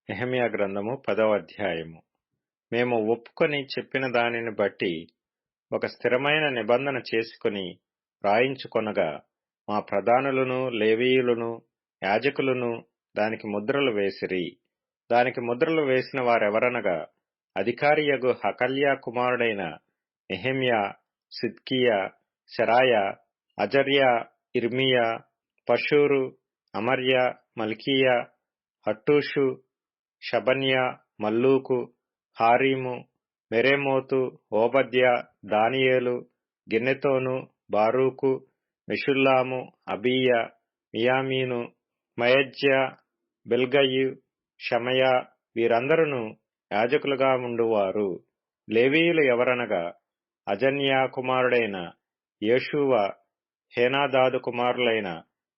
నెహెమ్యా గ్రంథము 10వ అధ్యాయము. మేము ఒప్పుకొని చెప్పిన దానిని బట్టి ఒక స్థిరమైన నిబంధన చేసుకుని రాయించుకొనగా, మా ప్రధానులను, లేవీయులను, యాజకులను దానికి ముద్రలు వేసిరి. దానికి ముద్రలు వేసిన వారెవరనగా, అధికారియగు హకల్యా కుమారుడైన నెహెమ్యా, సిద్కియా, శెరాయా, అజర్యా, ఇర్మియా, పషూరు, అమర్యా, మల్కీయా, హట్టూషు, షబన్యా, మల్లూకు, హారీము, మెరేమోతు, ఓబద్యా, దానియేలు, గిన్నెతోను, బారూకు, మెషుల్లాము, అబీయా, మియామీను, మయజ్యా, బిల్గయు, షమయా వీరందరును యాజకులుగా ఉండువారు. లేవీయులు ఎవరనగా, అజన్యా కుమారుడైన యేషూవ, హేనాదాదు కుమారులైన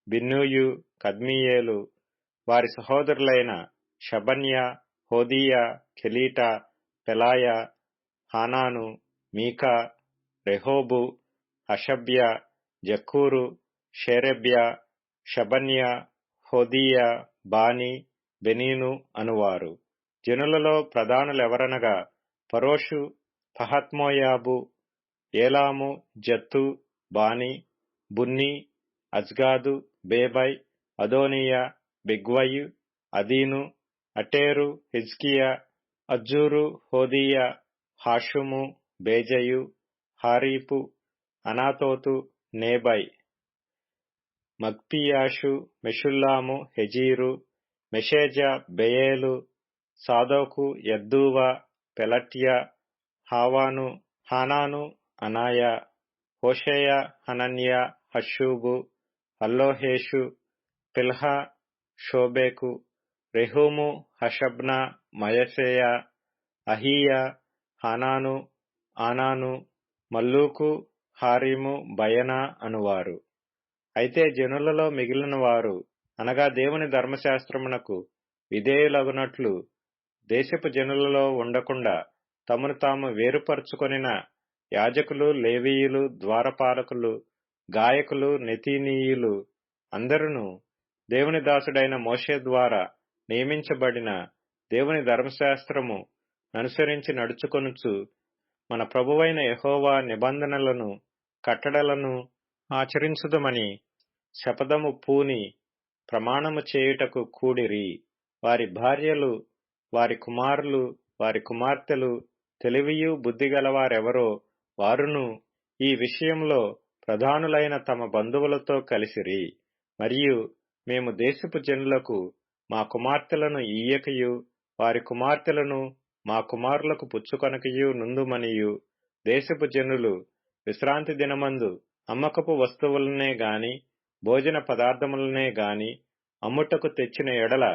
బిన్నూయు, కద్మీయేలు, వారి సహోదరులైన షబన్యా, హోదీయా, కెలీటా, పెలాయా, హానాను, మీకా, రెహోబు, హషబ్యా, జక్కూరు, షేరెబ్యా, షబన్యా, హోదీయా, బానీ, బెనీను అనువారు. జనులలో ప్రధానులెవరనగా, పరోషు, పహత్మోయాబు, ఏలాము, జత్తు, బానీ, బున్నీ, అజ్గాదు, బేబై, అదోనీయా, బిగ్వయు, అదీను, అటేరు, హిజ్కియా, అజ్జూరు, హోదీయా, హాషుము, బేజయు, హారీపు, అనాతోతు, నేబై, మగ్పియాషు, మెషుల్లాము, హెజీరు, మెషేజా, బెయేలు, సాదోకు, యద్దూవ, పెలట్యా, హావాను, హానాను, అనాయా, హోషేయ, హనన్యా, హషూబు, హల్లోహేషు, పిల్హా, షోబేకు, రెహూము, హషబ్నా, మయసేయా, అహీయా, హానాను, ఆనాను, మల్లూకు, హారీము, బయనా అనువారు. అయితే జనులలో మిగిలిన వారు, అనగా దేవుని ధర్మశాస్త్రమునకు విధేయులగునట్లు దేశపు జనులలో ఉండకుండా తమను తాము వేరుపరుచుకొనిన యాజకులు, లేవీయులు, ద్వారపాలకులు, గాయకులు, నెతీనీయులు అందరును దేవుని దాసుడైన మోషే ద్వారా నియమించబడిన దేవుని ధర్మశాస్త్రము అనుసరించి నడుచుకొనుచు మన ప్రభువైన యెహోవా నిబంధనలను, కట్టడలను ఆచరించుదమని శపథము పూని ప్రమాణము చేయుటకు కూడిరి. వారి భార్యలు, వారి కుమారులు, వారి కుమార్తెలు తెలివియు బుద్ధిగలవారెవరో వారును ఈ విషయంలో ప్రధానులైన తమ బంధువులతో కలిసిరి. మరియు మేము దేశపు జనులకు మా కుమార్తెలను ఇయ్యకయు, వారి కుమార్తెలను మా కుమారులకు పుచ్చుకొనకయు నుందుమనియు, దేశపు జనులు విశ్రాంతి దినమందు అమ్మకపు వస్తువులనే గాని, భోజన పదార్థములనే గాని అమ్ముటకు తెచ్చిన ఎడల,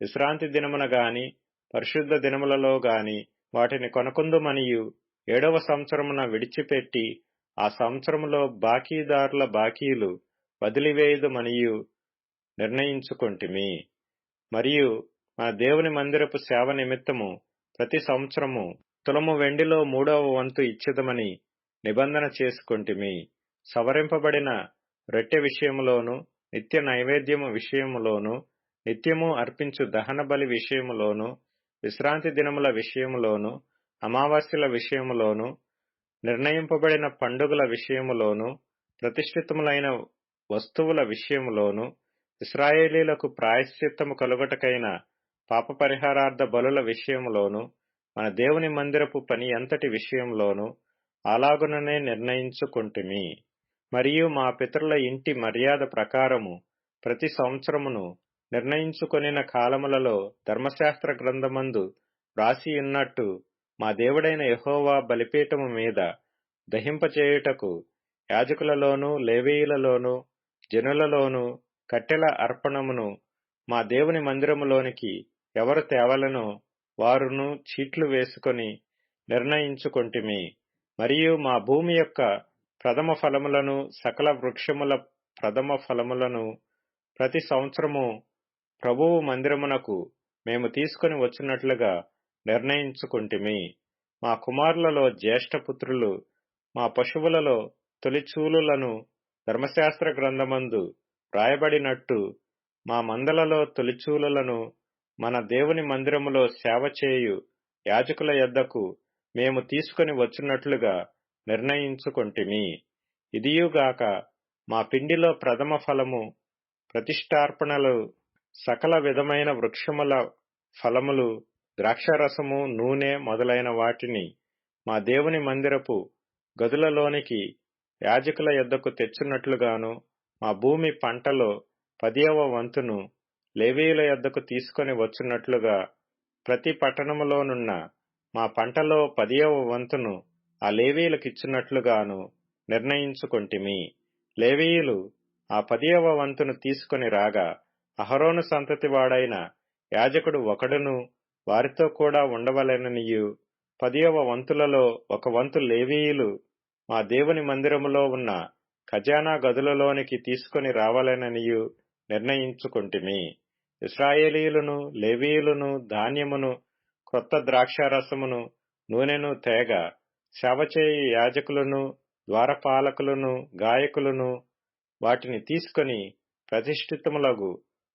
విశ్రాంతి దినమున గాని, పరిశుద్ధ దినములలో గాని వాటిని కొనకుందుమనియు, 7వ సంవత్సరమున విడిచిపెట్టి ఆ సంవత్సరములో బాకీదారుల బాకీలు వదిలివేయుదుమనియు నిర్ణయించుకొంటిమి. మరియు మన దేవుని మందిరపు సేవ నిమిత్తము ప్రతి సంవత్సరము తులము వెండిలో 3వ వంతు ఇచ్చెదమని నిబంధన చేసుకొంటిమి. సవరింపబడిన రొట్టె విషయములోను, నిత్య నైవేద్యము విషయములోను, నిత్యము అర్పించు దహన బలి విషయములోను, విశ్రాంతి దినముల విషయములోను, అమావాస్యల విషయములోను, నిర్ణయింపబడిన పండుగల విషయములోను, ప్రతిష్ఠితములైన వస్తువుల విషయములోను, ఇశ్రాయేలీలకు ప్రాయశ్చిత్తము కలుగుటకైన పాపపరిహారార్థ బలుల విషయములోను, మన దేవుని మందిరపు పని అంతటి విషయంలోను అలాగుననే నిర్ణయించుకొంటిమి. మరియు మా పితరుల ఇంటి మర్యాద ప్రకారము ప్రతి సంవత్సరమును నిర్ణయించుకొనిన కాలములలో ధర్మశాస్త్ర గ్రంథమందు వ్రాసియున్నట్టు మా దేవుడైన యెహోవా బలిపీఠము మీద దహింపచేయుటకు యాజకులలోను, లేవీయులలోను, జనులలోను కట్టెల అర్పణమును మా దేవుని మందిరములోనికి ఎవరు తేవలనో వారును చీట్లు వేసుకొని నిర్ణయించుకొంటిమి. మరియు మా భూమి యొక్క ప్రథమ ఫలములను, సకల వృక్షముల ప్రథమ ఫలములను ప్రతి సంవత్సరము ప్రభువు మందిరమునకు మేము తీసుకొని వచ్చినట్లుగా నిర్ణయించుకొంటిమి. మా కుమారులలో జ్యేష్ఠపుత్రులు మా పశువులలో తొలిచూలులను ధర్మశాస్త్ర గ్రంథమందు వ్రాయబడినట్టు మా మందలలో తొలిచూలులను, మన దేవుని మందిరములో సేవ చేయు యాజకుల యొద్దకు మేము తీసుకొని వచ్చున్నట్లుగా నిర్ణయించుకొంటిమి. ఇదియుగాక మా పిండిలో ప్రథమ ఫలము, ప్రతిష్ఠార్పణలు, సకల విధమైన వృక్షముల ఫలములు, ద్రాక్షారసము, నూనె మొదలైన వాటిని మా దేవుని మందిరపు గదులలోనికి యాజకుల యొద్దకు తెచ్చున్నట్లుగాను, మా భూమి పంటలో 10వ వంతును లేవీయుల యొద్దకు తీసుకొని వచ్చున్నట్లుగా, ప్రతి పట్టణములోనున్న మా పంటలో 10వ వంతును ఆ లేవీయులకిచ్చున్నట్లుగాను నిర్ణయించుకొంటిమి. లేవీయులు ఆ 10వ వంతును తీసుకొని రాగా, అహరోను సంతతి వాడైన యాజకుడు ఒకడును వారితో కూడా ఉండవలెననియు, 10వ వంతులలో 1 వంతు లేవీయులు మా దేవుని మందిరములో ఉన్న ఖజానా గదులలోనికి తీసుకొని రావాలెననియు నిర్ణయించుకొంటిమి. ఇశ్రాయేలీయులను, లేవీయులను ధాన్యమును, క్రొత్త ద్రాక్షారసమును, నూనెను తేగ, సేవచేయు యాజకులను, ద్వారపాలకులను, గాయకులను వాటిని తీసుకొని ప్రతిష్ఠితములగు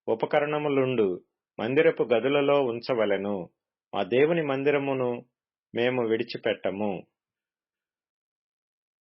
ఉపకరణములుండు మందిరపు గదులలో ఉంచవలెను. మా దేవుని మందిరమును మేము విడిచిపెట్టము.